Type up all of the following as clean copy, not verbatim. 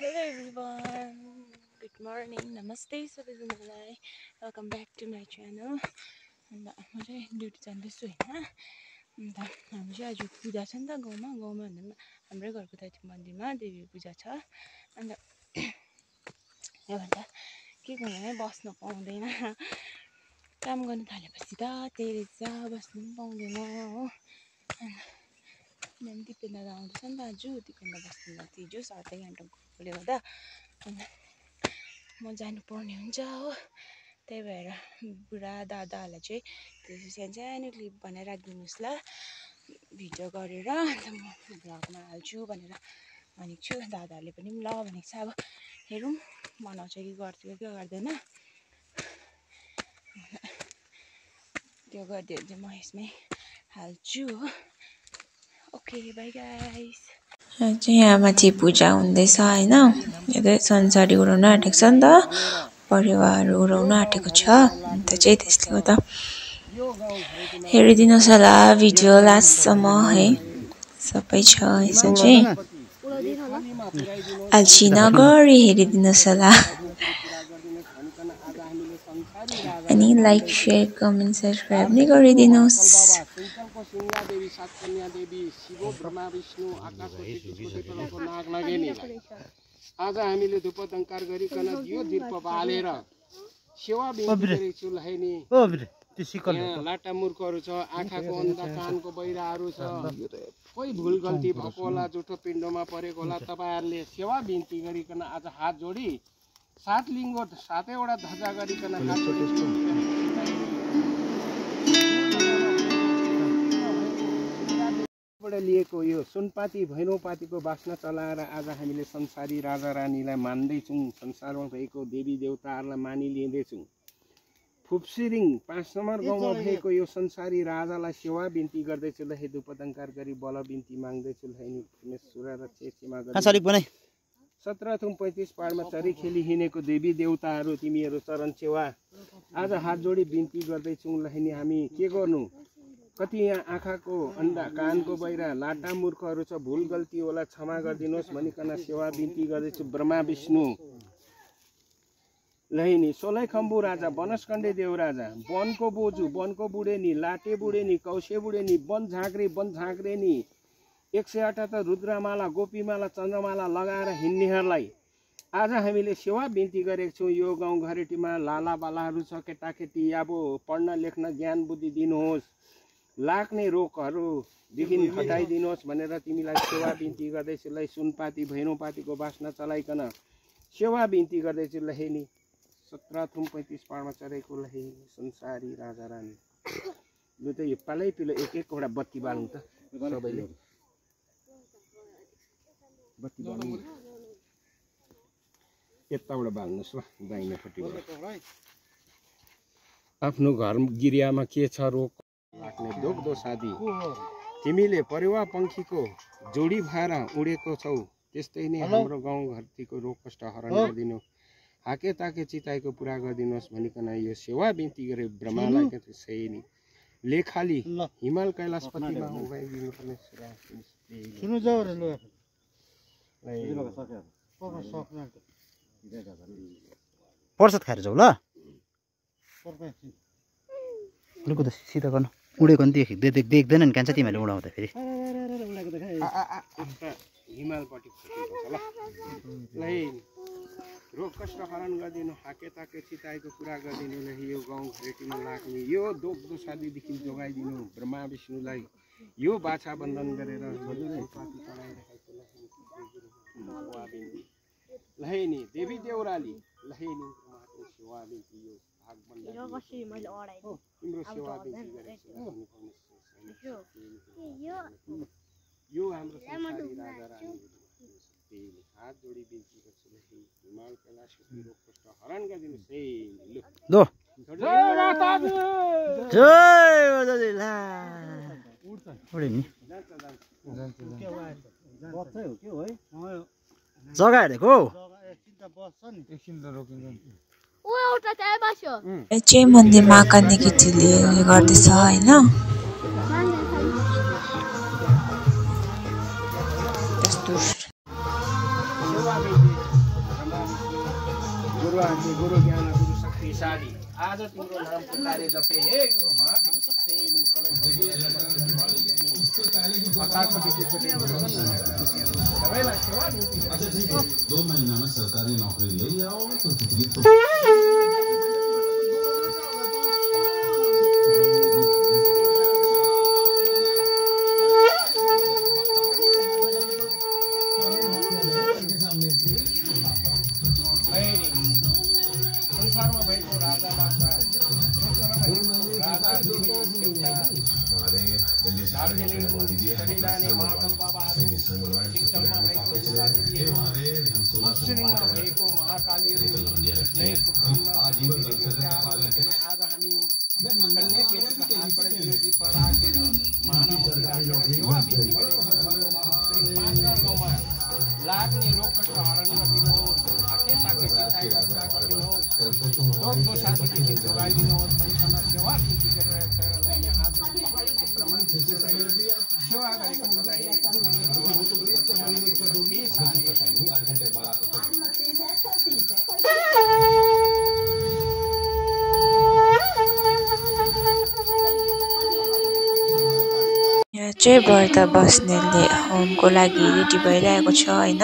Hello everyone, good morning, namaste सबैजनालाई welcome back to my channel. अन्त म चाहिँ ड्युटी जाँदैछु होइन। अन्त हाम्रो चाहिँ आज पूजा छ नि त गाउँमा भन्दा हाम्रै घरको दाइती मन्दिरमा देवी पूजा छ। अन्त यो भन्दा के गर्नु है, बस्न पाउँदैन, काम गर्नु थालेपछि त त्यही रहेछ, बस्नु पनि पाउँदैन हो। अनि दिपेन आउँदैछ नि त आज, दिपेन बस्नु हिजो 7 घन्टा गएकोले गर्दा अन्त म जानुपर्ने हुन्छ हो। त्यही भएर बुढा दादाहरूलाई चाहिँ त्यो सानो क्लिप बनाएर राखिदिनुहोस् ल, भिडियो गरेर अन्त म भ्लगमा हाल्छु भनेर भनेको छु। दादाहरूले पनि ल भनेको छ, अब हेरौँ बनाउँछ कि गर्थ्यो कि गर्दैन। त्यो गरिदियो भने चाहिँ म यसमै हाल्छु हो। Okay by guys. चाहिँ यहाँ माथि पूजा हुँदैछ होइन। यो चाहिँ संसारी उडाउन आँटेको छ नि त, परिवार उडाउन आँटेको छ। अन्त चाहिँ त्यसले गर्दा हेरिदिनुहोस् होला भिडियो लास्टसम्म है, सबै छ यसमा चाहिँ। अल्छी नगरी हेरिदिनुहोस् होला। अनि लाइक शेयर कमेन्ट सब्सक्राइब नै गरिदिनुहोस्। आज हामीले धुपदंकार गरिकन यो दीप बालेर सेवा बिन्ती गरेको छु लैनी। लाटा मूर्खहरू छ, आँखाको अन्धा, कानको बहिराहरू छ, कोही भुल गल्ती भएको होला, जुठो पिण्डमा परेको होला, तपाईहरुले सेवा बिन्ती गरिकन आज हात जोडी 7 लिङ्गो 7वटा ध्वजा गरिकन हात जोडी लिएको यो सुनपाती भैरवपातीको बास्ना चलाएर आज हामीले संसारी राजा रानीलाई मान्दैछौँ, संसारमा भएको देवी देवताहरूलाई मानिलिँदैछौँ। फुप्सिरिङ 5 नम्बर गाउँमा भएको यो संसारी राजालाई सेवा बिन्ती गर्दैछु ल, हे धुपदंकार गरी बल बिन्ती माग्दैछु ल, हे सुर र चेसीमा गरी 17:35 पाडमा चरी खेली हिँडेको देवी देवताहरू तिमीहरू चरण सेवा आज हात जोडी बिन्ती गर्दैछौँ ल। हामी के गर्नु, कति यहाँ आँखाको अन्धा, कानको बहिरा, लाटा मूर्खहरू छ, भुल गल्ती होला क्षमा गरिदिनुहोस् भनिकन सेवा बिन्ती गर्दैछु ब्रह्मा विष्णु लहिनी। 16 खम्बु राजा, बनस्कण्डे देव राजा, वनको बोजू, वनको बुढेनी, लाटे बुढेनी, कौशे बुढेनी, वन झाँक्रेनी, 178 रुद्रमाला, गोपीमाला, चन्द्रमाला लगाएर हिँड्नेहरूलाई आज हामीले सेवा बिन्ती गरेको छौँ। यो गाउँ घरेटीमा लाला बालाहरू छ, केटाकेटी, अब पढ्न लेख्न ज्ञान बुद्धि दिनुहोस्, लाग्ने रोगहरूदेखि हटाइदिनुहोस् भनेर तिमीलाई सेवा बिन्ती गर्दैछु ल। सुनपाती भैरवपातीको बास्ना चलाइकन सेवा बिन्ती गर्दैछु ल। हेनी 17:35 पाडमा चढेको ल, हे संसारी राजा रानी। लु त यो पालै पिलो एक-एकवटा बत्ती बालौँ त सबैले, बत्ती बाल्नु यताबाट बाल्नुहोस् ल, दाहिनेपट्टिबाट। आफ्नो घर गिरियामा के छ रोग लाग्ने, दोग्दो सादी, तिमीले परिवार पंखीको जोडी भएर उडेको छौ, त्यस्तै नै हाम्रो गाउँ घरतीको रोग कष्ट हरण गरिदिनु, हाके ताके चिताएको पुरा गरिदिनुहोस् भनिकन यो सेवा बिन्ती गरे ब्रह्मालाई त्यसै नि लेखाली हिमाल कैलाशपतिमा उगाइदिनु पर्ने सुरु जाऊ रे। प्रसाद खाएर जाऊ ल, लुको त सिधा गर्नु, उडेको नि देख्दैन नि कान्छ तिमीहरूले उडाउँदा फेरि। हिमालपट्टि रोग कष्ट हरण गरिदिनु, हाके ताके चिताएको पुरा गरिदिनु ल। यो गाउँ घरेटीमा लाग्ने यो दोग्दो सादीदेखि जोगाइदिनु ब्रह्मा विष्णुलाई। यो बाछा बन्धन गरेर लहेनी देवी देउराली लहेनी सेवा बिन्ती यो भाग बन्धन तिम्रो सेवा बिन्ती गरेको यो हाम्रो संसारी राजा रानी हात जोडी बिन्ती गर्छु ल, हिमाल कैलाशपति रोग कष्ट हरण गरिदिनु है। लो जय माताजी, जय माताजी। ला उडे नि जग्गा हेरेको चाहिँ मन्दिरमा कान्ने केटीले उयो गर्दैछ होइन। त्यस्तो गुरुआज्ञे गुरु ज्ञान गुरु शक्तिशाली आज तिम्रो नाम पुकारे जपे हे गुरु तिम्रो सत्य नि सबैलाई सेवा दिन्छु 2 महीनामा सरकारी नौकरी ले आओ तो संसारमा भएको राजाबाट जाने महाकाल बाबाहरू सिक्किममा भएको मुस्लिममा भएको महाकालीहरू आज हामी कन्या केटीको हातबाट विरोधी राखेर गाउँमा लाग्ने रोगबाट हरण गरिदिनुहोस् आखे ताके चिताएको कुरा गरिदिनुहोस् रोग दोषादिदेखि जोगाइदिनुहोस् भनिकन सेवा कृति गरिरहेका आज प्रमाण सेवा गरेको यहाँ चाहिँ व्रत बस्नेले होमको लागि रेडी भइरहेको छ होइन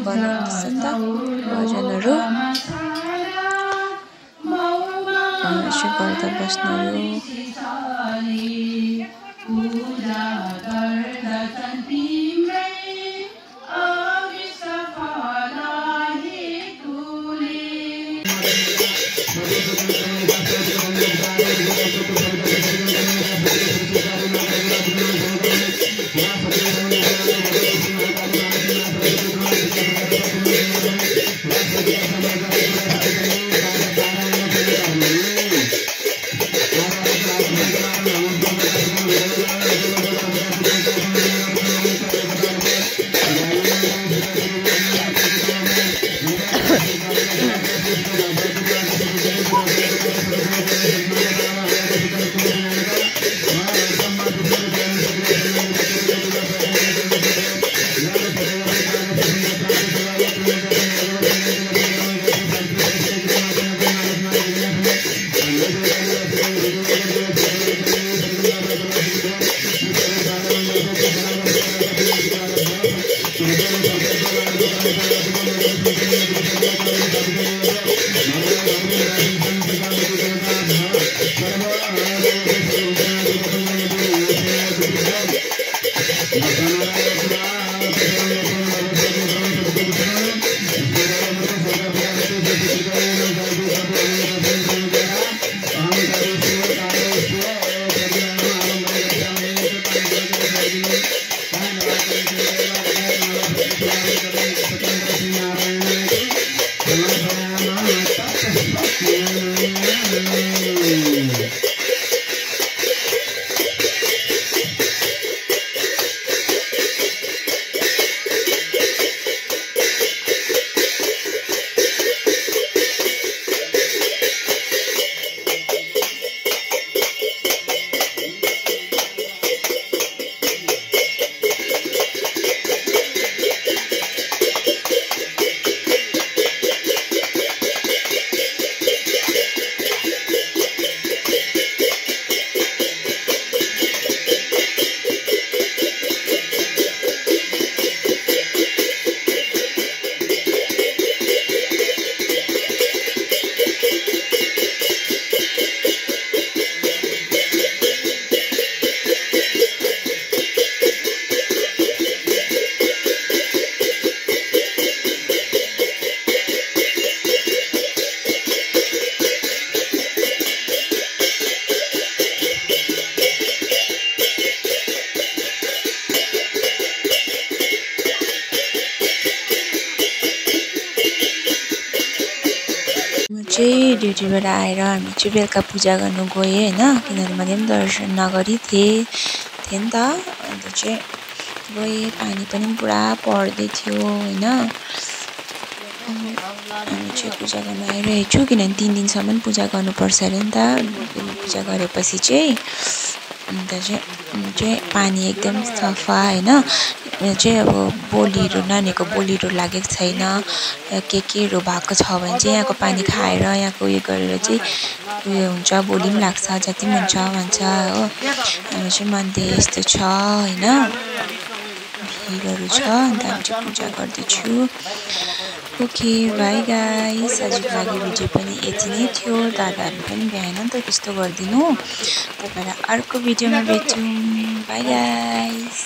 बनाउँदैछ त भजनहरू चाहिँ व्रत बस्नेहरू चाहिँ ड्युटीबाट आएर हामी चाहिँ बेलुका पूजा गर्नु गएँ होइन किनभने मैले पनि दर्शन नगरी थिएँ नि त अन्त चाहिँ गएँ पानी पनि पुरा पर्दै थियो होइन हामी चाहिँ पूजा गर्न आइरहेको छु किनभने 3 दिनसम्म पूजा गर्नुपर्छ अरे नि त पूजा गरेपछि चाहिँ अन्त चाहिँ पानी एकदम सफा होइन चाहिँ अब बोलीहरू नानीको बोलीहरू लागेको छैन केहरू भएको छ भने चाहिँ यहाँको पानी खाएर यहाँको उयो गरेर चाहिँ उयो हुन्छ बोली पनि लाग्छ जति पनि हुन्छ भन्छ हो। हामी चाहिँ मन्दिर यस्तो छ होइन भिरहरू छ अन्त हामी चाहिँ पूजा गर्दैछु। ओके बाई गाइस, आजको लागि भिडियो पनि यति नै थियो। दादाहरू पनि भ्याएन नि त त्यस्तो गरिदिनु। तपाईँलाई अर्को भिडियोमा भेटौँ। By guys.